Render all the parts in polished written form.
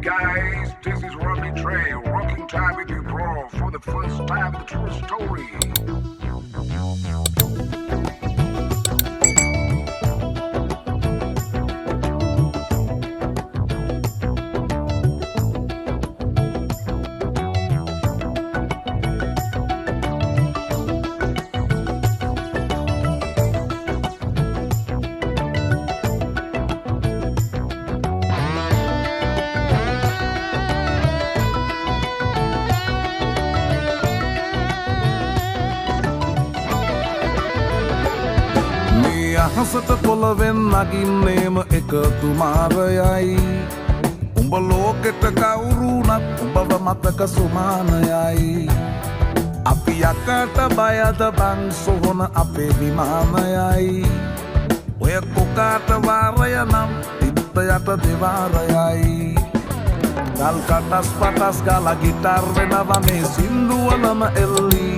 guys, this is Rodney Trey, rocking time with you, bro, for the first time in the true story. හසට පොළවෙන් නගින්නේම එකතු මාරයයි උඹ ලෝකෙට කවුරුනත් උඹව මතක සුමානයයි අපි යකට බයද බං සොහොන අපේ විමානයයි ඔය කොකාට වාරය නම් තිත්ත යට දෙවාරයයි ගල් කටස් පටස් ගාලා ගිටාර් වෙනවා මේ සින්දුවලම එල්ලී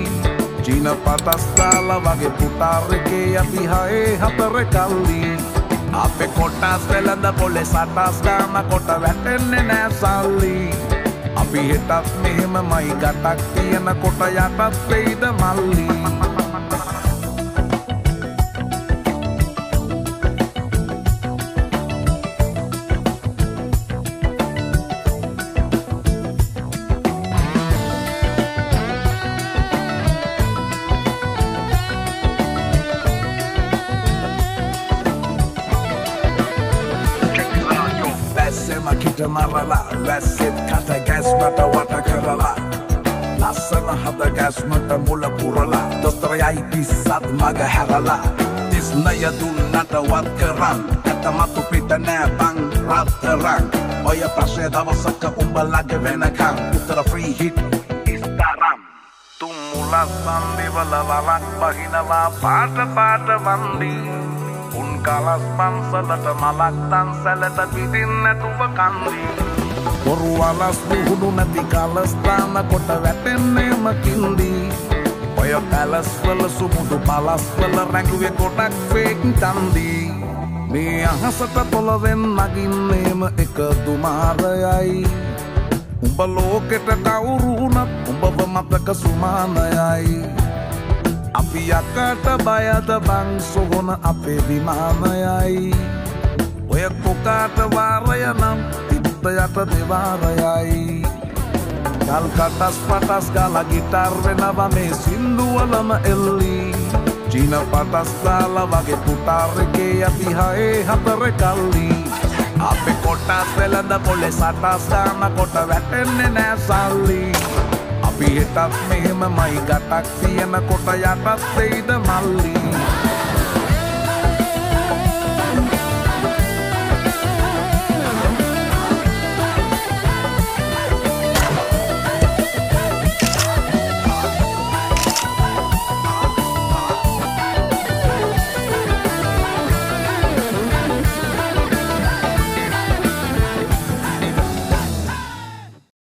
චීන පටස් දාලා වගේ පුටාරකේ අපි හයේ හතර කල්ලි අපේ කොටස් වෙලඳ පොලේ සටස් ගාන කොට වැටෙන්නේ නෑ සල්ලි අපි හෙටත් මෙහෙමමයි ගටක් තියෙන කොට යටත් වෙයිද මල්ලි marala වැස්සෙත් කට ගැස් මට වට කරලා ලස්සන හද ගැස් මට මුල පුරලා දොස්තරයයි පිස්සත් මග හැරලා තිස්නය දුන්නට වත් කරන් ඇත මතු පිට නෑ බං රත්තරන් ඔය ප්‍රශ්නය දවසක උඹලගේ වෙනකන් උත්තර ෆ්‍රී හිට් ඉස්තරම් තුම් මුලස් සන්දිවල වරක් බහිනවා පාට පාට වන්දි උන් කලස් පන්සලට මලක් තන්සලට පිටින් නැතුව කන්දි බොරු අලස් පුහුණු නැති කලස් තාන කොට වැටෙන්නේම කින්දි ඔය පැලස් වල සුමුදු පලස් වල රැඟුවේ කොටක් ෆේක් තන්දි මේ අහසට පොළවෙන් නගින්නේම එකතු මාරයයි උඹ ලෝකෙට කවුරුනත් උඹව මතක සුමානයයි අපි යකට බයද බං සොහොන අපේ විමානයයි ඔය කොකාට වාරය නම් තිත්ත යට දෙවාරයයි ගල් කටස් පටස් ගාලා ගිටාර් වෙනවා මේ සින්දුවලම එල්ලී චීන පටස් දාලා වගේ පුටාරකේ අපි හයේ හතර කල්ලි අපේ කොටස් වෙලඳ පොලේ සටස් ගාන කොට වැටෙන්නේ නෑ සල්ලි අපි හෙටත් මෙහෙමමයි ගටක් තියෙන කොට යටත් වෙයිද මල්ලි